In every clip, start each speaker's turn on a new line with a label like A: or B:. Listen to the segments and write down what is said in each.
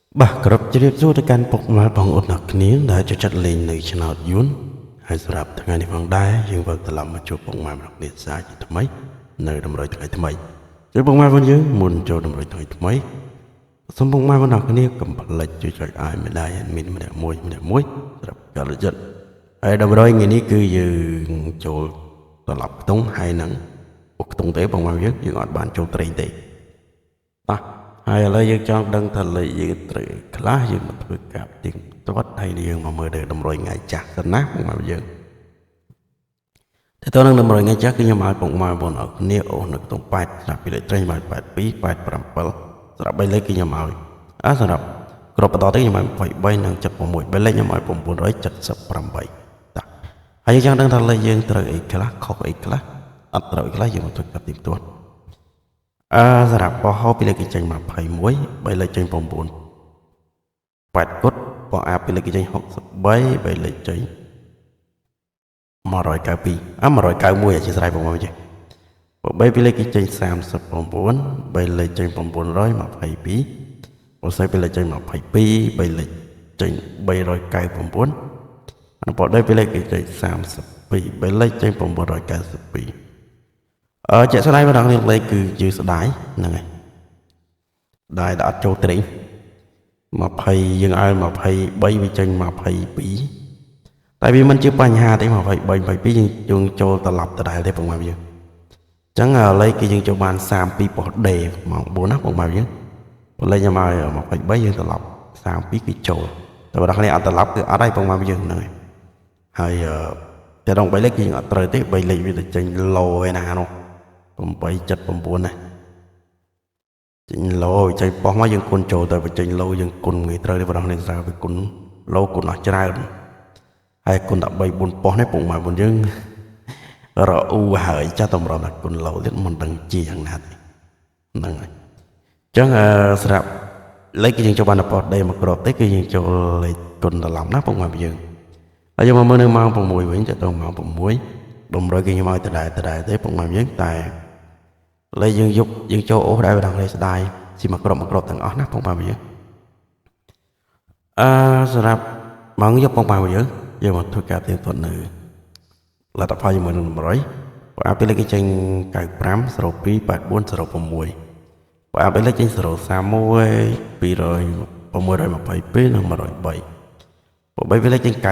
A: Bah kerap jadi tu tekan pok mal bang unak ni dah cacat lain dari channel Yun. Hai serap tengah ni bang dah yang bang dalam macam pok mal nak ni saja temai. Nơi đầm rơi tengah temai. Jadi pok mal bang je muncul đầm rơi tengah temai. Sempong mal bang nak ni kembali cacat ai medai min medai mui serap kalau jat. Ai đầm rơi ni cứ yangចូលត្រឡប់ខ្ទង់ហើយនឹងខ្ទង់ទេបងមកយើងអត់បានចូលត្រេងទេតោះហើយឥឡូវយើងចង់ដឹងថាលេខយើងត្រូវខ្លះយើងមកធ្វើការទៀងទាត់ហើយយើងមកមើលតម្រុយថ្ងៃចាស់សិនណាបងមកយើងតែតើនឹងតម្រុយថ្ងៃចាស់គឺខ្ញុំឲ្យបងមកបងអរគ្នាអូនៅក្នុង8ស្រាប់ពីលេខត្រេងមក82 87ស្រាប់3លេខគឺខ្ញុំឲ្យសម្រាប់គ្រាប់បន្តទៅខ្ញុំឲ្យ23និង76 3លេខខ្ញុំឲ្យ978ហើយយើងចង់ដឹងថាលេខយើងត្រូវអីខ្លះខុសអីខ្លះអត់ត្រូវអីខ្លះយើងមកធ្វើការទៀងទាត់សម្រាប់បោះហោពីលេខចេញ21 3លេខចេញ9 8គុតបោះអាពីលេខចេញ63 3លេខចេញ192 191អធិស្ឋានបងប្អូនចេះបោះ3ពីលេខចេញ39 3លេខចេញ922បោះ4ពីលេខចេញ22 3លេខចេញ399បោះ10ពីលេខចេញ32 3លេខចេញ992ជាក់ស្ដែងបងប្អូនលេខគឺយឺស្ដាយហ្នឹងហើយដែលអត់ចូលត្រេង20យើងឲ្យ23វាចេញ22តែវាមិនជាបញ្ហាទេ23 22យើងចូលត្រឡប់ដដែលទេបងប្អូនយើងអញ្ចឹងលេខគឺយើងចូលបាន32ប៉ុសដេម៉ោង4ណាបងប្អូនយើងបើលេខខ្ញុំឲ្យ23យើងត្រឡប់32គឺចូលតែបើដល់គ្នាអត់ត្រឡប់គឺអត់ហើយបងប្អូនយើងហ្នឹងហើយតែដល់3លេខគឺយើងអត់ត្រូវទេ3លេខវាទៅចេញឡូឯណានោះ879ណាចេញឡូចេញប៉ោះមកយើងគុណចូលទៅបញ្ចេញឡូយើងគុណងាយត្រូវទេបងប្អូននេះស្រាប់វាគុណឡូគុណអស់ច្រើនហើយគុណ13 4ប៉ោះនេះពុកម៉ែបងយើងរអ៊ូហើយចាស់តម្រុំថាគុណឡូទៀតមិនដឹងជាយ៉ាងណាទេហ្នឹងហើយអញ្ចឹងស្រាប់លេខគឺយើងចូលបានប៉ុតដេមកគ្រាប់ទេគឺយើងចូលលេខគុណត្រឡប់ណាពុកម៉ែបងយើងហើយយើងមកមើលនៅម៉ោង6វិញទៅដល់ម៉ោង6តម្រូវគេខ្ញុំឲ្យដដែលទេពុកម៉ែបងយើងតែលេខយើងយកយើងចូលអូសដែរបងលេខស្ដាយស៊ីមកគ្រាប់ទាំងអស់ណាពុកម៉ែបងយើងសម្រាប់ម៉ោងយកពុកម៉ែបងយើងមកធ្វើការទៀងទាត់នៅលទ្ធផលជាមួយនឹង100បើអាពេលលេខគេចេញ95 02 84 06បើអាពេលលេខចេញ031 200 622និង103បើ3ពេលលេខចេញ92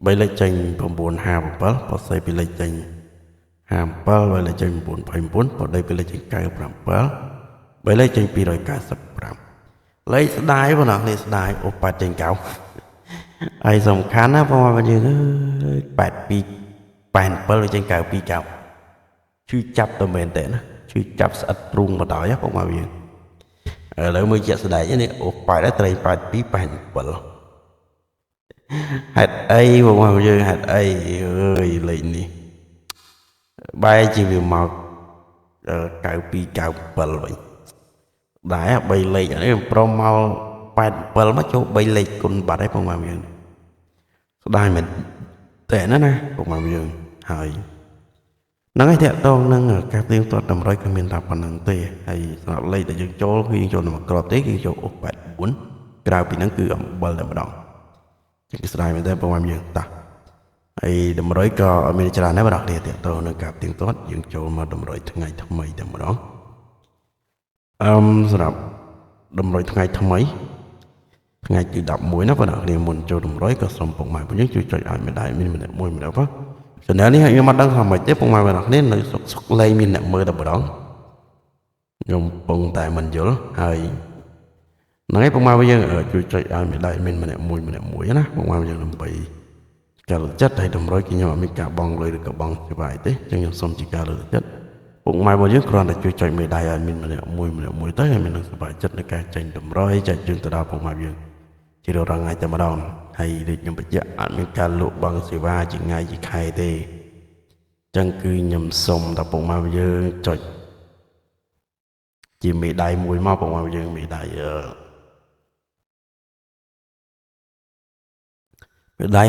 A: 3លេខចេញ957បើ4ពីលេខចេញ57បើលេខចេញ929បើ3ពីលេខចេញ97បើលេខចេញ295លេខស្ដាយបងប្អូនស្ដាយអូ8ចេញ9ហើយសំខាន់ណាបងប្អូនយើង82 87វាចេញ929ជឿចាប់ទៅមែនតើណាជឿចាប់ស្អិតទ្រូងមកដល់បងប្អូនយើងឥឡូវមើលជាក់ស្ដែងនេះអូ8ដែរត្រេង82 87ហេតុអីបងប្អូនយើងហេតុអីអើយលេខនេះបែរជាវាមក92 97វិញដែរ3លេខនេះព្រមមក87មកចូល3លេខគុណបាត់ហើយបងប្អូនយើងស្ដាយមែនតែណាបងប្អូនយើងហើយហ្នឹងហើយតាក់ទងនឹងការទៀងទាត់តម្រុយគឺមានតែប៉ុណ្្នឹងទេហើយសម្រាប់លេខដែលយើងចូលគឺយើងចូលមកក្របទេគឺចូល84ក្រៅពីហ្នឹងគឺអំបិលតែម្ដងចឹងស្ដាយមែនទេបងប្អូនយើងតាហើយតម្រុយក៏មានច្រើនដែរបងប្អូនតាក់ទងនឹងការទៀងទាត់យើងចូលមកតម្រុយថ្ងៃថ្មីតែម្ដងសម្រាប់តម្រុយថ្ងៃថ្មីថ្ងៃទី11ណាបងប្អូនមុនចូលតម្រុយក៏សូមពុកម៉ែបងយើងជួយចុចឲ្យម្ដាយមានម្នាក់មួយម្នាក់បងChannelនេះខ្ញុំអត់ដឹងថាម៉េចទេពុកម៉ែបងប្អូននៅសុកលេងមានអ្នកមើលតែម្ដងខ្ញុំពងតែមិនយល់ហើយហ្នឹងហើយពុកម៉ែបងយើងជួយចុចឲ្យម្ដាយមានម្នាក់មួយណាពុកម៉ែបងយើងដើម្បីការលើកចិត្តហើយតម្រុយខ្ញុំអត់មានការបង់លុយឬក៏បង់សេវាទេអញ្ចឹងខ្ញុំសូមជាការលើកចិត្តពុកម៉ែបងយើងគ្រាន់តែជួយចុចម្ដាយឲ្យមានម្នាក់មួយទៅហើយមាននឹងសប្បាយចិត្តនៃការចេញតម្រុយចែកជូនទៅដល់ពុកម៉ែយើងជារាល់ថ្ងៃតែម្ដងហើយដូចខ្ញុំបញ្ជាក់អត់មានការលក់បង់សេវាជាថ្ងៃជាខែទេអញ្ចឹងគឺខ្ញុំសុំដល់ពុកម៉ែយើងចុចជាមេដៃមួយមកពុកម៉ែយើងមេដៃ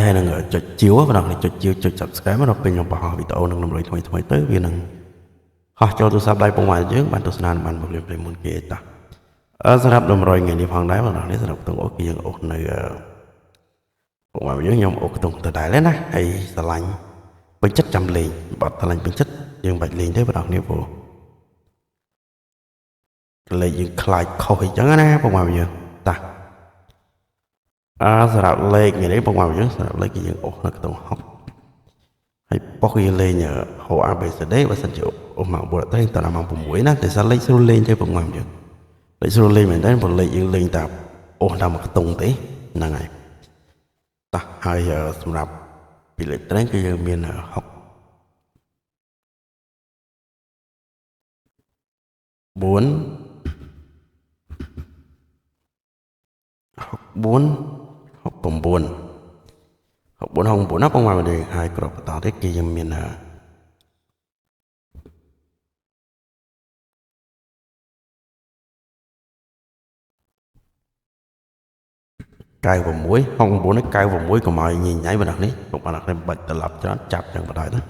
A: ហើយនឹងចុចជាវបងប្អូនចុចជាវចុច Subscribe មកដល់ពេលខ្ញុំបង្ហោះវីដេអូនឹងតម្រុយថ្មីទៅវានឹងហោះចូលទូរស័ព្ទដៃពុកម៉ែយើងបានទស្សនាបានមកលឿនមុនគេតា សម្រាប់តម្រុយថ្ងៃនេះផងដែរបងប្អូននេះសម្រាប់ខ្ទង់អុសគឺយើងអុសនៅពួកមកយើងខ្ញុំអុសខ្ទង់ទៅដែរណាហើយស្រឡាញ់ពេញចិត្តចាំលេងបាត់ស្រឡាញ់ពេញចិត្តយើងបាច់លេងទេបងប្អូននេះព្រោះលេខយើងខ្លាចខុសអីចឹងណាបងប្អូនយើងតាសម្រាប់លេខថ្ងៃនេះបងប្អូនយើងសម្រាប់លេខគឺយើងអុសនៅខ្ទង់60ហើយប៉ុសគឺយើងលេងហៅ ABCD បើសិនជាអុសមកបុរត្រីតដល់ម៉ោង6ណាតែសិនលេខស្រួលលេងទេបងប្អូនយើងលេខស្រួលលេងមែនតើព្រោះលេខយើងលេងតែអុសតាមមួយខ្ទង់ទេហ្នឹងហើយតោះហើយសម្រាប់ពីលេខត្រេងគឺយើងមាន6 4 64 69 64 69ណាបងប្អូននេះហើយក្របបន្តទៀតគឺយើងមាន96 69នេះ96កុំឲ្យញញៃបងប្អូននេះបងប្អូននេះបាច់ត្រឡប់ច្រើនចាប់ចឹងបណ្ដោយណា96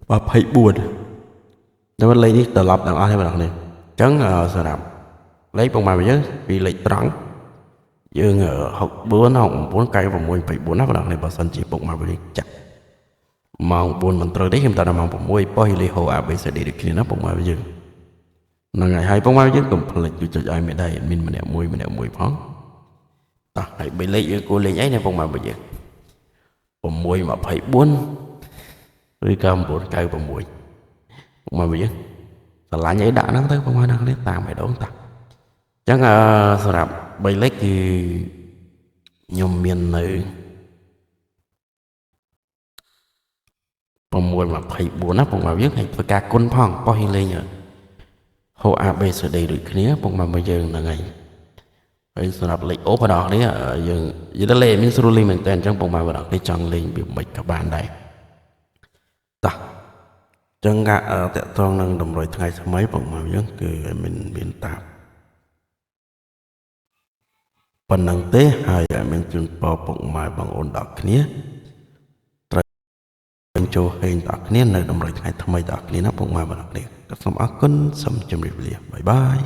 A: 24តែលេខនេះត្រឡប់ទាំងអស់ទេបងប្អូននេះអញ្ចឹងសម្រាប់លេខបងប្អូនយើងពីលេខត្រង់យើង64 69 96 24ណាបងប្អូននេះបើសិនជាពុកមកវិញចាក់ម៉ោង4មិនត្រូវទេខ្ញុំតដល់ម៉ោង6ប៉ុស្តិ៍លីហូ ABCD ដូចគ្នាណាពុកមកយើងហ្នឹងហើយពុកមកយើងកុំភ្លេចជួយចុចឲ្យមេដៃមានម្នាក់មួយផងតោះហើយ3លេខយើងគួរលេខអីណាពុកមកយើង6 24ឬក៏9 96មកវិញស្រឡាញ់អីដាក់ហ្នឹងទៅបងប្អូននេះតាមឯដងតាអញ្ចឹងសម្រាប់3លេខគឺខ្ញុំមាននៅ6 24ណាបងប្អូនយើងហើយធ្វើការគុណផងប៉ុស្តិ៍លេងហូ ABCD ដូចគ្នាបងប្អូនយើងហ្នឹងហើយសម្រាប់លេខអូបងប្អូននេះយើងនិយាយទៅលេខមានស្រួលលេងមែនតើអញ្ចឹងបងប្អូននេះចង់លេងវាមិនក៏បានដែរតោះចឹងការតាក់ទងនឹងតម្រុយថ្ងៃថ្មីបងប្អូនយើងគឺមានតាប៉ុណ្ណឹងទេហើយមានជូនពរពុកម៉ែបងប្អូនដល់គ្នាត្រូវចូលហេងដល់គ្នានៅតម្រុយថ្ងៃថ្មីដល់គ្នាណាពុកម៉ែបងប្អូននេះសូមអរគុណសូមជម្រាបលាបាយបាយ